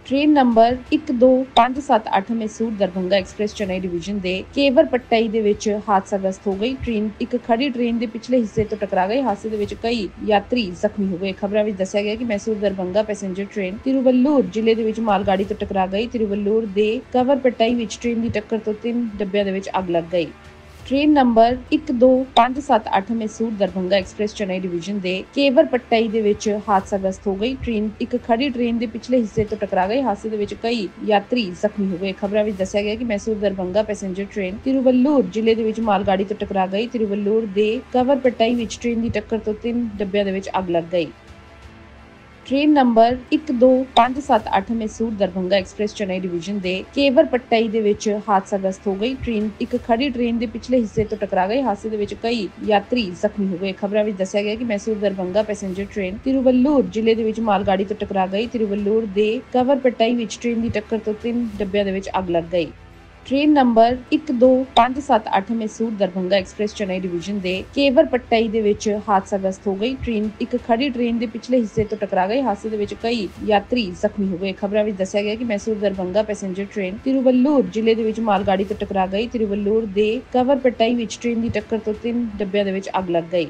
Train number 12578 Mysore Darbhanga express Chennai division ਦੇ ਕੇਵਰ ਪੱਟਾਈ ਦੇ ਵਿੱਚ ਹਾਦਸਾਗ੍ਰਸਤ ਹੋ ਗਈ। ਟ੍ਰੇਨ ਇੱਕ ਖੜੀ ਟ੍ਰੇਨ ਦੇ ਪਿਛਲੇ ਹਿੱਸੇ ਤੋਂ ਟਕਰਾ ਗਈ। ਹਾਦਸੇ ਦੇ ਵਿੱਚ ਕਈ ਯਾਤਰੀ ਜ਼ਖਮੀ ਹੋ ਗਏ। ਖਬਰਾਂ ਵਿੱਚ ਦੱਸਿਆ ਗਿਆ ਕਿ ਮੈਸੂਰ ਦਰਭੰਗਾ ਪੈਸੇਂਜਰ ਟ੍ਰੇਨ ਤਿਰੂਵੱਲੂਰ ਜ਼ਿਲ੍ਹੇ ਦੇ ਵਿੱਚ ਮਾਲ ਗਾੜੀ ਤੋਂ ਟਕਰਾ ਗਈ। ਤਿਰੂਵੱਲੂਰ ਦੇ ਕਵਰ ਪੱਟਾਈ ਵਿੱਚ ਟ੍ਰੇਨ ਦੀ ਟੱਕਰ ਤੋਂ 3 ਡੱਬਿਆਂ ਦੇ ਵਿੱਚ ਅੱਗ ਲੱਗ ਗਈ। Train number 12578 Mysore Darbhanga express Chennai division ਦੇ ਕੇਵਰ ਪੱਟਾਈ ਦੇ ਵਿੱਚ ਹਾਦਸਾਗ੍ਰਸਤ ਹੋ ਗਈ। ਟ੍ਰੇਨ ਇੱਕ ਖੜੀ ਟ੍ਰੇਨ ਦੇ ਪਿਛਲੇ ਹਿੱਸੇ ਤੋਂ ਟਕਰਾ ਗਈ। ਹਾਦਸੇ ਦੇ ਵਿੱਚ ਕਈ ਯਾਤਰੀ ਜ਼ਖਮੀ ਹੋ ਗਏ। ਖਬਰਾਂ ਵਿੱਚ ਦੱਸਿਆ ਗਿਆ ਕਿ ਮੈਸੂਰ ਦਰਭੰਗਾ ਪੈਸੇਂਜਰ ਟ੍ਰੇਨ ਤਿਰੂਵੱਲੂਰ ਜ਼ਿਲ੍ਹੇ ਦੇ ਵਿੱਚ ਮਾਲ ਗਾੜੀ ਤੋਂ ਟਕਰਾ ਗਈ। ਤਿਰੂਵੱਲੂਰ ਦੇ ਕਵਰ ਪੱਟਾਈ ਵਿੱਚ ਟ੍ਰੇਨ ਦੀ ਟੱਕਰ ਤੋਂ 3 ਡੱਬਿਆਂ ਦੇ ਵਿੱਚ ਅੱਗ ਲੱਗ ਗਈ। Train number 12578 Mysore Darbhanga express Chennai division ਦੇ ਕੇਵਰ ਪੱਟਾਈ ਦੇ ਵਿੱਚ ਹਾਦਸਾਗ੍ਰਸਤ ਹੋ ਗਈ। ਟ੍ਰੇਨ ਇੱਕ ਖੜੀ ਟ੍ਰੇਨ ਦੇ ਪਿਛਲੇ ਹਿੱਸੇ ਤੋਂ ਟਕਰਾ ਗਈ। ਹਾਦਸੇ ਦੇ ਵਿੱਚ ਕਈ ਯਾਤਰੀ ਜ਼ਖਮੀ ਹੋ ਗਏ। ਖਬਰਾਂ ਵਿੱਚ ਦੱਸਿਆ ਗਿਆ ਕਿ ਮੈਸੂਰ ਦਰਭੰਗਾ ਪੈਸੇਂਜਰ ਟ੍ਰੇਨ ਤਿਰੂਵੱਲੂਰ ਜ਼ਿਲ੍ਹੇ ਦੇ ਵਿੱਚ ਮਾਲ ਗਾੜੀ ਤੋਂ ਟਕਰਾ ਗਈ। ਤਿਰੂਵੱਲੂਰ ਦੇ ਕਵਰ ਪੱਟਾਈ ਵਿੱਚ ਟ੍ਰੇਨ ਦੀ ਟੱਕਰ ਤੋਂ 3 ਡੱਬਿਆਂ ਦੇ ਵਿੱਚ ਅੱਗ ਲੱਗ ਗਈ। Train number 12578 Mysore Darbhanga express Chennai division ਦੇ ਕੇਵਰ ਪੱਟਾਈ ਦੇ ਵਿੱਚ ਹਾਦਸਾਗ੍ਰਸਤ ਹੋ ਗਈ। ਟ੍ਰੇਨ ਇੱਕ ਖੜੀ ਟ੍ਰੇਨ ਦੇ ਪਿਛਲੇ ਹਿੱਸੇ ਤੋਂ ਟਕਰਾ ਗਈ। ਹਾਦਸੇ ਦੇ ਵਿੱਚ ਕਈ ਯਾਤਰੀ ਜ਼ਖਮੀ ਹੋ ਗਏ। ਖਬਰਾਂ ਵਿੱਚ ਦੱਸਿਆ ਗਿਆ ਕਿ ਮੈਸੂਰ ਦਰਭੰਗਾ ਪੈਸੇਂਜਰ ਟ੍ਰੇਨ ਤਿਰੂਵੱਲੂਰ ਜ਼ਿਲ੍ਹੇ ਦੇ ਵਿੱਚ ਮਾਲ ਗਾੜੀ ਤੋਂ ਟਕਰਾ ਗਈ। ਤਿਰੂਵੱਲੂਰ ਦੇ ਕਵਰ ਪੱਟਾਈ ਵਿੱਚ ਟ੍ਰੇਨ ਦੀ ਟੱਕਰ ਤੋਂ 3 ਡੱਬਿਆਂ ਦੇ ਵਿੱਚ ਅੱਗ ਲੱਗ ਗਈ।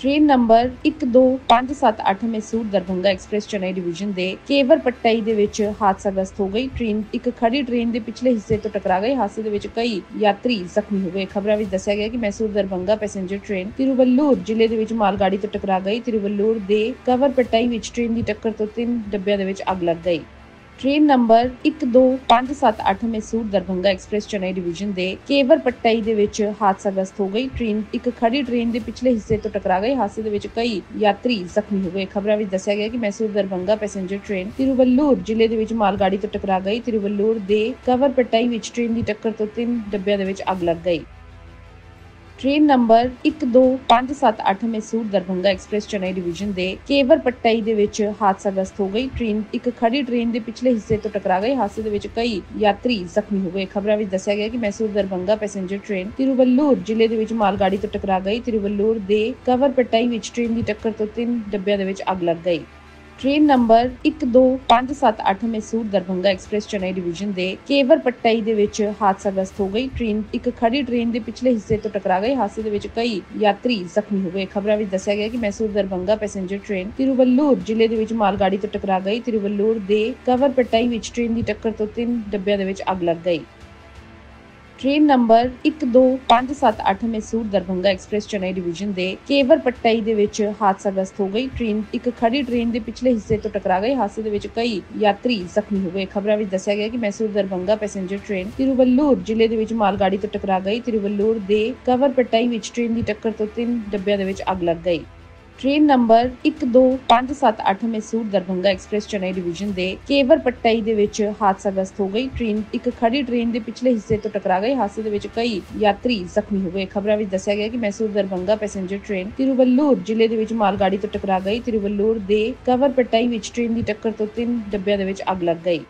Train number 12578 Mysore Darbhanga express Chennai division ਦੇ ਕੇਵਰ ਪੱਟਾਈ ਦੇ ਵਿੱਚ ਹਾਦਸਾਗ੍ਰਸਤ ਹੋ ਗਈ। ਟ੍ਰੇਨ ਇੱਕ ਖੜੀ ਟ੍ਰੇਨ ਦੇ ਪਿਛਲੇ ਹਿੱਸੇ ਤੋਂ ਟਕਰਾ ਗਈ। ਹਾਦਸੇ ਦੇ ਵਿੱਚ ਕਈ ਯਾਤਰੀ ਜ਼ਖਮੀ ਹੋ ਗਏ। ਖਬਰਾਂ ਵਿੱਚ ਦੱਸਿਆ ਗਿਆ ਕਿ ਮੈਸੂਰ ਦਰਭੰਗਾ ਪੈਸੇਂਜਰ ਟ੍ਰੇਨ ਤਿਰੂਵੱਲੂਰ ਜ਼ਿਲ੍ਹੇ ਦੇ ਵਿੱਚ ਮਾਲ ਗਾੜੀ ਤੋਂ ਟਕਰਾ ਗਈ। ਤਿਰੂਵੱਲੂਰ ਦੇ ਕਵਰ ਪੱਟਾਈ ਵਿੱਚ ਟ੍ਰੇਨ ਦੀ ਟੱਕਰ ਤੋਂ 3 ਡੱਬਿਆਂ ਦੇ ਵਿੱਚ ਅੱਗ ਲੱਗ ਗਈ। Train number 12578 Mysore Darbhanga express Chennai division ਦੇ ਕੇਵਰ ਪੱਟਾਈ ਦੇ ਵਿੱਚ ਹਾਦਸਾਗ੍ਰਸਤ ਹੋ ਗਈ। ਟ੍ਰੇਨ ਇੱਕ ਖੜੀ ਟ੍ਰੇਨ ਦੇ ਪਿਛਲੇ ਹਿੱਸੇ ਤੋਂ ਟਕਰਾ ਗਈ। ਹਾਦਸੇ ਦੇ ਵਿੱਚ ਕਈ ਯਾਤਰੀ ਜ਼ਖਮੀ ਹੋ ਗਏ। ਖਬਰਾਂ ਵਿੱਚ ਦੱਸਿਆ ਗਿਆ ਕਿ ਮੈਸੂਰ ਦਰਭੰਗਾ ਪੈਸੇਂਜਰ ਟ੍ਰੇਨ ਤਿਰੂਵੱਲੂਰ ਜ਼ਿਲ੍ਹੇ ਦੇ ਵਿੱਚ ਮਾਲ ਗਾੜੀ ਤੋਂ ਟਕਰਾ ਗਈ। ਤਿਰੂਵੱਲੂਰ ਦੇ ਕਵਰ ਪੱਟਾਈ ਵਿੱਚ ਟ੍ਰੇਨ ਦੀ ਟੱਕਰ ਤੋਂ 3 ਡੱਬਿਆਂ ਦੇ ਵਿੱਚ ਅੱਗ ਲੱਗ ਗਈ। Train number 12578 Mysore Darbhanga express Chennai division ਦੇ ਕੇਵਰ ਪੱਟਾਈ ਦੇ ਵਿੱਚ ਹਾਦਸਾਗ੍ਰਸਤ ਹੋ ਗਈ। ਟ੍ਰੇਨ ਇੱਕ ਖੜੀ ਟ੍ਰੇਨ ਦੇ ਪਿਛਲੇ ਹਿੱਸੇ ਤੋਂ ਟਕਰਾ ਗਈ। ਹਾਦਸੇ ਦੇ ਵਿੱਚ ਕਈ ਯਾਤਰੀ ਜ਼ਖਮੀ ਹੋ ਗਏ। ਖਬਰਾਂ ਵਿੱਚ ਦੱਸਿਆ ਗਿਆ ਕਿ ਮੈਸੂਰ ਦਰਭੰਗਾ ਪੈਸੇਂਜਰ ਟ੍ਰੇਨ ਤਿਰੂਵੱਲੂਰ ਜ਼ਿਲ੍ਹੇ ਦੇ ਵਿੱਚ ਮਾਲ ਗਾੜੀ ਤੋਂ ਟਕਰਾ ਗਈ। ਤਿਰੂਵੱਲੂਰ ਦੇ ਕਵਰ ਪੱਟਾਈ ਵਿੱਚ ਟ੍ਰੇਨ ਦੀ ਟੱਕਰ ਤੋਂ 3 ਡੱਬਿਆਂ ਦੇ ਵਿੱਚ ਅੱਗ ਲੱਗ ਗਈ। Train number 12578 Mysore Darbhanga express Chennai division ਦੇ ਕੇਵਰ ਪੱਟਾਈ ਦੇ ਵਿੱਚ ਹਾਦਸਾਗ੍ਰਸਤ ਹੋ ਗਈ। ਟ੍ਰੇਨ ਇੱਕ ਖੜੀ ਟ੍ਰੇਨ ਦੇ ਪਿਛਲੇ ਹਿੱਸੇ ਤੋਂ ਟਕਰਾ ਗਈ। ਹਾਦਸੇ ਦੇ ਵਿੱਚ ਕਈ ਯਾਤਰੀ ਜ਼ਖਮੀ ਹੋ ਗਏ। ਖਬਰਾਂ ਵਿੱਚ ਦੱਸਿਆ ਗਿਆ ਕਿ ਮੈਸੂਰ ਦਰਭੰਗਾ ਪੈਸੇਂਜਰ ਟ੍ਰੇਨ ਤਿਰੂਵੱਲੂਰ ਜ਼ਿਲ੍ਹੇ ਦੇ ਵਿੱਚ ਮਾਲ ਗਾੜੀ ਤੋਂ ਟਕਰਾ ਗਈ। ਤਿਰੂਵੱਲੂਰ ਦੇ ਕਵਰ ਪੱਟਾਈ ਵਿੱਚ ਟ੍ਰੇਨ ਦੀ ਟੱਕਰ ਤੋਂ 3 ਡੱਬਿਆਂ ਦੇ ਵਿੱਚ ਅੱਗ ਲੱਗ ਗਈ। Train number 12578 Mysore Darbhanga express Chennai division ਦੇ ਕੇਵਰ ਪੱਟਾਈ ਦੇ ਵਿੱਚ ਹਾਦਸਾਗ੍ਰਸਤ ਹੋ ਗਈ। ਟ੍ਰੇਨ ਇੱਕ ਖੜੀ ਟ੍ਰੇਨ ਦੇ ਪਿਛਲੇ ਹਿੱਸੇ ਤੋਂ ਟਕਰਾ ਗਈ। ਹਾਦਸੇ ਦੇ ਵਿੱਚ ਕਈ ਯਾਤਰੀ ਜ਼ਖਮੀ ਹੋ ਗਏ। ਖਬਰਾਂ ਵਿੱਚ ਦੱਸਿਆ ਗਿਆ ਕਿ ਮੈਸੂਰ ਦਰਭੰਗਾ ਪੈਸੇਂਜਰ ਟ੍ਰੇਨ ਤਿਰੂਵੱਲੂਰ ਜ਼ਿਲ੍ਹੇ ਦੇ ਵਿੱਚ ਮਾਲ ਗਾੜੀ ਤੋਂ ਟਕਰਾ ਗਈ। ਤਿਰੂਵੱਲੂਰ ਦੇ ਕਵਰ ਪੱਟਾਈ ਵਿੱਚ ਟ੍ਰੇਨ ਦੀ ਟੱਕਰ ਤੋਂ 3 ਡੱਬਿਆਂ ਦੇ ਵਿੱਚ ਅੱਗ ਲੱਗ ਗਈ। Train number 12578 Mysore Darbhanga express Chennai division ਦੇ ਕੇਵਰ ਪੱਟਾਈ ਦੇ ਵਿੱਚ ਹਾਦਸਾਗ੍ਰਸਤ ਹੋ ਗਈ। ਟ੍ਰੇਨ ਇੱਕ ਖੜੀ ਟ੍ਰੇਨ ਦੇ ਪਿਛਲੇ ਹਿੱਸੇ ਤੋਂ ਟਕਰਾ ਗਈ। ਹਾਦਸੇ ਦੇ ਵਿੱਚ ਕਈ ਯਾਤਰੀ ਜ਼ਖਮੀ ਹੋ ਗਏ। ਖਬਰਾਂ ਵਿੱਚ ਦੱਸਿਆ ਗਿਆ ਕਿ ਮੈਸੂਰ ਦਰਭੰਗਾ ਪੈਸੇਂਜਰ ਟ੍ਰੇਨ ਤਿਰੂਵੱਲੂਰ ਜ਼ਿਲ੍ਹੇ ਦੇ ਵਿੱਚ ਮਾਲ ਗਾੜੀ ਤੋਂ ਟਕਰਾ ਗਈ। ਤਿਰੂਵੱਲੂਰ ਦੇ ਕਵਰ ਪੱਟਾਈ ਵਿੱਚ ਟ੍ਰੇਨ ਦੀ ਟੱਕਰ ਤੋਂ 3 ਡੱਬਿਆਂ ਦੇ ਵਿੱਚ ਅੱਗ ਲੱਗ ਗਈ।